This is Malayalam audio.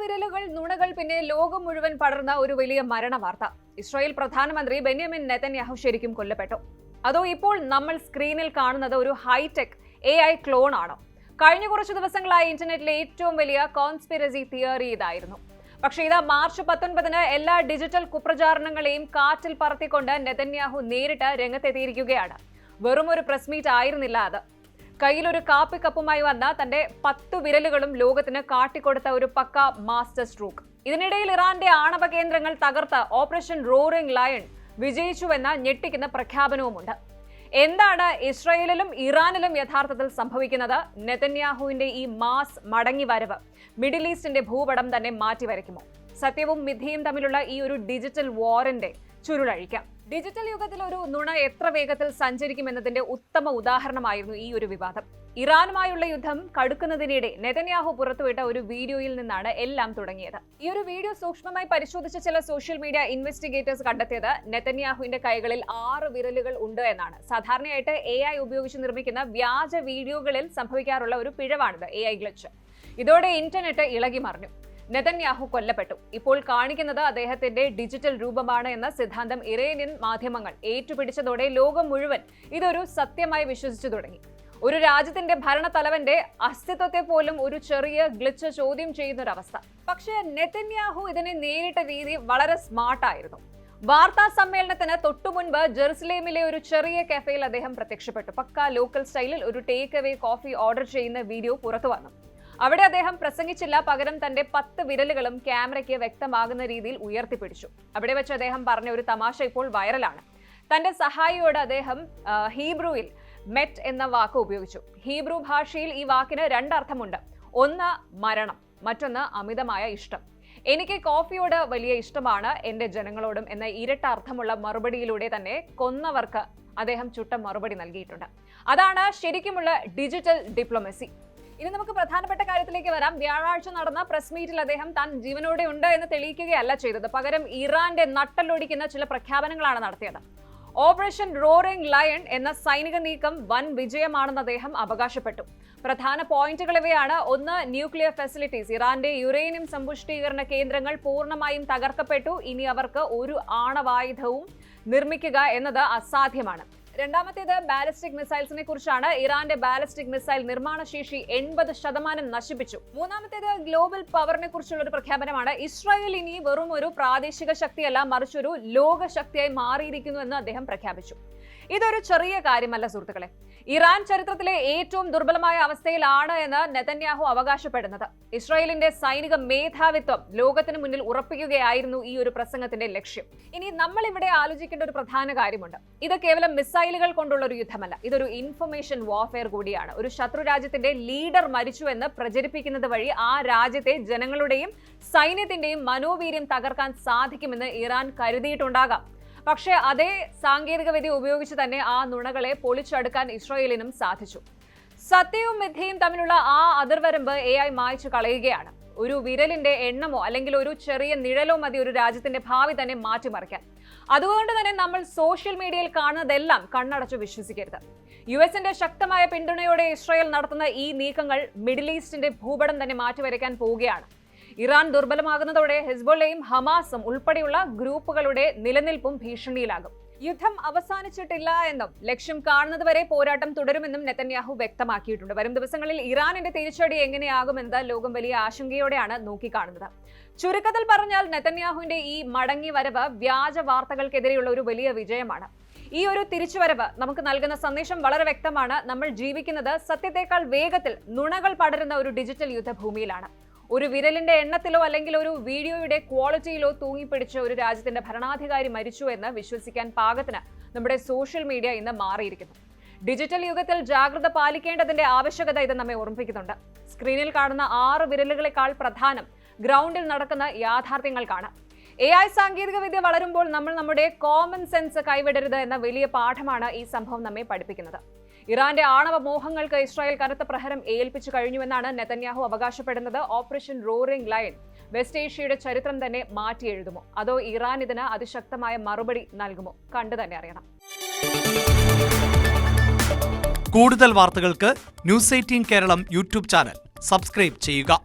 വിരലുകൾ നുണകൾ പിന്നെ ലോകം മുഴുവൻ പടർന്ന ഒരു വലിയ മരണവാർത്ത. ഇസ്രായേൽ പ്രധാനമന്ത്രി ബെന്യാമിൻ നെതന്യാഹു ശരിക്കും കൊല്ലപ്പെട്ടു. അതോ ഇപ്പോൾ നമ്മൾ സ്ക്രീനിൽ കാണുന്നത് ഒരു ഹൈടെക് AI ക്ലോൺ ആണോ? കഴിഞ്ഞ കുറച്ച് ദിവസങ്ങളായി ഇന്റർനെറ്റിലെ ഏറ്റവും വലിയ കോൺസ്പിറസി തിയറി ഇതായിരുന്നു. പക്ഷേ ഇതാ മാർച്ച് 19 എല്ലാ ഡിജിറ്റൽ കുപ്രചാരണങ്ങളെയും കാറ്റിൽ പറത്തിക്കൊണ്ട് നെതന്യാഹു നേരിട്ട് രംഗത്തെത്തിയിരിക്കുകയാണ്. വെറും ഒരു പ്രസ് മീറ്റ് ആയിരുന്നില്ല അത്. കയ്യിലൊരു കാപ്പി കപ്പുമായി വന്ന തന്റെ 10 വിരലുകളും ലോകത്തിന് കാട്ടിക്കൊടുത്ത ഒരു പക്ക മാസ്റ്റർ സ്ട്രോക്ക്. ഇതിനിടയിൽ ഇറാന്റെ ആണവ കേന്ദ്രങ്ങൾ തകർത്ത് ഓപ്പറേഷൻ റോറിംഗ് ലയൺ വിജയിച്ചുവെന്ന ഞെട്ടിക്കുന്ന പ്രഖ്യാപനവുമുണ്ട്. എന്താണ് ഇസ്രായേലിലും ഇറാനിലും യഥാർത്ഥത്തിൽ സംഭവിക്കുന്നത്? നെതന്യാഹുവിന്റെ ഈ മാസ് മടങ്ങി വരവ് മിഡിൽ ഈസ്റ്റിന്റെ ഭൂപടം തന്നെ മാറ്റിവരയ്ക്കുമോ? സത്യവും മിഥ്യയും തമ്മിലുള്ള ഈ ഒരു ഡിജിറ്റൽ വാറിന്റെ ചുരുളഴിക്കാം. ഡിജിറ്റൽ യുഗത്തിൽ ഒരു നുണ എത്ര വേഗത്തിൽ സഞ്ചരിക്കുമെന്നതിന്റെ ഉത്തമ ഉദാഹരണമായിരുന്നു ഈ ഒരു വിവാദം. ഇറാനുമായുള്ള യുദ്ധം കടുക്കുന്നതിനിടെ നെതന്യാഹു പുറത്തുവിട്ട ഒരു വീഡിയോയിൽ നിന്നാണ് എല്ലാം തുടങ്ങിയത്. ഈ ഒരു വീഡിയോ സൂക്ഷ്മമായി പരിശോധിച്ച ചില സോഷ്യൽ മീഡിയ ഇൻവെസ്റ്റിഗേറ്റേഴ്സ് കണ്ടെത്തിയത് നെതന്യാഹുവിന്റെ കൈകളിൽ 6 വിരലുകൾ ഉണ്ട് എന്നാണ്. സാധാരണയായിട്ട് AI ഉപയോഗിച്ച് നിർമ്മിക്കുന്ന വ്യാജ വീഡിയോകളിൽ സംഭവിക്കാറുള്ള ഒരു പിഴവാണിത്, AI ഗ്ലിച്ച്. ഇതോടെ ഇന്റർനെറ്റ് ഇളകി മറിഞ്ഞു. നെതന്യാഹു കൊല്ലപ്പെട്ടു. ഇപ്പോൾ കാണിക്കുന്നത് അദ്ദേഹത്തിന്റെ ഡിജിറ്റൽ രൂപമാണ് എന്ന സിദ്ധാന്തം ഇറാനിയൻ മാധ്യമങ്ങൾ ഏറ്റുപിടിച്ചതോടെ ലോകം മുഴുവൻ ഇതൊരു സത്യമായി വിശ്വസിച്ചു തുടങ്ങി. ഒരു രാജ്യത്തിന്റെ ഭരണത്തലവന്റെ അസ്തിത്വത്തെ പോലും ഒരു ചെറിയ ഗ്ലിച്ച് ചോദ്യം ചെയ്യുന്നൊരവസ്ഥ. പക്ഷേ നെതന്യാഹു ഇതിനെ നേരിട്ട രീതി വളരെ സ്മാർട്ടായിരുന്നു. വാർത്താ സമ്മേളനത്തിന് തൊട്ടുമുൻപ് ജെറുസലേമിലെ ഒരു ചെറിയ കഫേയിൽ അദ്ദേഹം പ്രത്യക്ഷപ്പെട്ടു. പക്ക ലോക്കൽ സ്റ്റൈലിൽ ഒരു ടേക്ക് അവേ കോഫി ഓർഡർ ചെയ്യുന്ന വീഡിയോ പുറത്തു വന്നു. അവിടെ അദ്ദേഹം പ്രസംഗിച്ചില്ല, പകരം തന്റെ 10 വിരലുകളും ക്യാമറയ്ക്ക് വ്യക്തമാകുന്ന രീതിയിൽ ഉയർത്തിപ്പിടിച്ചു. അവിടെ വെച്ച് അദ്ദേഹം പറഞ്ഞ ഒരു തമാശ ഇപ്പോൾ വൈറലാണ്. തന്റെ സഹായിയോട് അദ്ദേഹം ഹീബ്രുവിൽ മെറ്റ് എന്ന വാക്ക് ഉപയോഗിച്ചു. ഹീബ്രു ഭാഷയിൽ ഈ വാക്കിന് 2 അർത്ഥമുണ്ട്. ഒന്ന് മരണം, മറ്റൊന്ന് അമിതമായ ഇഷ്ടം. എനിക്ക് കോഫിയോട് വലിയ ഇഷ്ടമാണ്, എന്റെ ജനങ്ങളോടും എന്ന ഇരട്ട അർത്ഥമുള്ള മറുപടിയിലൂടെ തന്നെ കൊന്നവർക്ക് അദ്ദേഹം ചുട്ട മറുപടി നൽകിയിട്ടുണ്ട്. അതാണ് ശരിക്കുമുള്ള ഡിജിറ്റൽ ഡിപ്ലോമസി. ഇനി നമുക്ക് പ്രധാനപ്പെട്ട കാര്യത്തിലേക്ക് വരാം. വ്യാഴാഴ്ച നടന്ന പ്രസ് മീറ്റിൽ അദ്ദേഹം താൻ ജീവനോടെ ഉണ്ട് എന്ന് തെളിയിക്കുകയല്ല ചെയ്തത്. പകരം ഇറാന്റെ നട്ടലൊടിക്കുന്ന ചില പ്രഖ്യാപനങ്ങളാണ് നടത്തിയത്. ഓപ്പറേഷൻ റോറിംഗ് ലയൺ എന്ന സൈനിക നീക്കം വൻ വിജയമാണെന്ന് അദ്ദേഹം അവകാശപ്പെട്ടു. പ്രധാന പോയിന്റുകൾ ഇവയാണ്. 1, ന്യൂക്ലിയർ ഫെസിലിറ്റീസ്. ഇറാന്റെ യുറേനിയം സമ്പുഷ്ടീകരണ കേന്ദ്രങ്ങൾ പൂർണ്ണമായും തകർക്കപ്പെട്ടു. ഇനി അവർക്ക് ഒരു ആണവായുധവും നിർമ്മിക്കുക എന്നത് അസാധ്യമാണ്. രണ്ടാമത്തേത് ബാലിസ്റ്റിക് മിസൈൽസിനെ കുറിച്ചാണ്. ഇറാന്റെ ബാലിസ്റ്റിക് മിസൈൽ നിർമ്മാണ ശേഷി 80% നശിപ്പിച്ചു. മൂന്നാമത്തേത് ഗ്ലോബൽ പവറിനെ കുറിച്ചുള്ള ഒരു പ്രഖ്യാപനമാണ്. ഇസ്രായേൽ ഇനി വെറും ഒരു പ്രാദേശിക ശക്തിയല്ല, മറിച്ചൊരു ലോക ശക്തിയായി മാറിയിരിക്കുന്നു എന്ന് അദ്ദേഹം പ്രഖ്യാപിച്ചു. ഇതൊരു ചെറിയ കാര്യമല്ല സുഹൃത്തുക്കളെ. ഇറാൻ ചരിത്രത്തിലെ ഏറ്റവും ദുർബലമായ അവസ്ഥയിലാണ് എന്ന് നെതന്യാഹു അവകാശപ്പെടുന്നത്. ഇസ്രായേലിന്റെ സൈനിക മേധാവിത്വം ലോകത്തിന് മുന്നിൽ ഉറപ്പിക്കുകയായിരുന്നു ഈ ഒരു പ്രസംഗത്തിന്റെ ലക്ഷ്യം. ഇനി നമ്മൾ ഇവിടെ ആലോചിക്കേണ്ട ഒരു പ്രധാന കാര്യമുണ്ട്. ഇത് കേവലം മിസൈലുകൾ കൊണ്ടുള്ള ഒരു യുദ്ധമല്ല, ഇതൊരു ഇൻഫർമേഷൻ വാർഫെയർ കൂടിയാണ്. ഒരു ശത്രു രാജ്യത്തിന്റെ ലീഡർ മരിച്ചു എന്ന് പ്രചരിപ്പിക്കുന്നത് വഴി ആ രാജ്യത്തെ ജനങ്ങളുടെയും സൈന്യത്തിന്റെയും മനോവീര്യം തകർക്കാൻ സാധിക്കുമെന്ന് ഇറാൻ കരുതിയിട്ടുണ്ടാകാം. പക്ഷേ അതേ സാങ്കേതിക വിദ്യ ഉപയോഗിച്ച് തന്നെ ആ നുണകളെ പൊളിച്ചെടുക്കാൻ ഇസ്രായേലിനും സാധിച്ചു. സത്യവും മിഥ്യയും തമ്മിലുള്ള ആ അതിർവരമ്പ് AI മായ്ച്ചു കളയുകയാണ്. ഒരു വിരലിന്റെ എണ്ണമോ അല്ലെങ്കിൽ ഒരു ചെറിയ നിഴലോ മതി ഒരു രാജ്യത്തിന്റെ ഭാവി തന്നെ മാറ്റിമറിക്കാൻ. അതുകൊണ്ട് തന്നെ നമ്മൾ സോഷ്യൽ മീഡിയയിൽ കാണുന്നതെല്ലാം കണ്ണടച്ചു വിശ്വസിക്കരുത്. US-ന്റെ ശക്തമായ പിന്തുണയോടെ ഇസ്രായേൽ നടത്തുന്ന ഈ നീക്കങ്ങൾ മിഡിൽ ഈസ്റ്റിന്റെ ഭൂപടം തന്നെ മാറ്റിവരയ്ക്കാൻ പോവുകയാണ്. ഇറാൻ ദുർബലമാകുന്നതോടെ ഹിസ്ബുള്ളയും ഹമാസും ഉൾപ്പെടെയുള്ള ഗ്രൂപ്പുകളുടെ നിലനിൽപ്പും ഭീഷണിയിലാകും. യുദ്ധം അവസാനിച്ചിട്ടില്ല എന്നും ലക്ഷ്യം കാണുന്നതുവരെ പോരാട്ടം തുടരുമെന്നും നെതന്യാഹു വ്യക്തമാക്കിയിട്ടുണ്ട്. വരും ദിവസങ്ങളിൽ ഇറാനിന്റെ തിരിച്ചടി എങ്ങനെയാകുമെന്ന് ലോകം വലിയ ആശങ്കയോടെയാണ് നോക്കിക്കാണുന്നത്. ചുരുക്കത്തിൽ പറഞ്ഞാൽ നെതന്യാഹുവിന്റെ ഈ മടങ്ങി വരവ് വ്യാജ വാർത്തകൾക്കെതിരെയുള്ള ഒരു വലിയ വിജയമാണ്. ഈ ഒരു തിരിച്ചുവരവ് നമുക്ക് നൽകുന്ന സന്ദേശം വളരെ വ്യക്തമാണ്. നമ്മൾ ജീവിക്കുന്നത് സത്യത്തെക്കാൾ വേഗത്തിൽ നുണകൾ പടരുന്ന ഒരു ഡിജിറ്റൽ യുദ്ധഭൂമിയിലാണ്. ഒരു വിരലിന്റെ എണ്ണത്തിലോ അല്ലെങ്കിൽ ഒരു വീഡിയോയുടെ ക്വാളിറ്റിയിലോ തൂങ്ങിപ്പിടിച്ച ഒരു രാജ്യത്തിന്റെ ഭരണാധികാരി മരിച്ചു എന്ന് വിശ്വസിക്കാൻ പാകത്തിന് നമ്മുടെ സോഷ്യൽ മീഡിയ ഇന്ന് മാറിയിരിക്കുന്നു. ഡിജിറ്റൽ യുഗത്തിൽ ജാഗ്രത പാലിക്കേണ്ടതിന്റെ ആവശ്യകത ഇത് നമ്മെ ഓർമ്മിപ്പിക്കുന്നുണ്ട്. സ്ക്രീനിൽ കാണുന്ന 6 വിരലുകളെക്കാൾ പ്രധാനം ഗ്രൗണ്ടിൽ നടക്കുന്ന യാഥാർത്ഥ്യങ്ങൾക്കാണ്. AI സാങ്കേതിക വിദ്യ വളരുമ്പോൾ നമ്മൾ നമ്മുടെ കോമൺ സെൻസ് കൈവിടരുത് എന്ന വലിയ പാഠമാണ് ഈ സംഭവം നമ്മെ പഠിപ്പിക്കുന്നത്. ഇറാന്റെ ആണവ മോഹങ്ങൾക്ക് ഇസ്രായേൽ കനത്ത പ്രഹരം ഏൽപ്പിച്ചു കഴിഞ്ഞുവെന്നാണ് നെതന്യാഹു അവകാശപ്പെടുന്നത്. ഓപ്പറേഷൻ റോറിംഗ് ലയൺ വെസ്റ്റ് ഏഷ്യയുടെ ചരിത്രം തന്നെ മാറ്റി എഴുതുമോ, അതോ ഇറാൻ ഇതിന് അതിശക്തമായ മറുപടി നൽകുമോ? കണ്ടു തന്നെ അറിയണം. കൂടുതൽ വാർത്തകൾക്ക് News 18 Keralam YouTube channel subscribe ചെയ്യുക.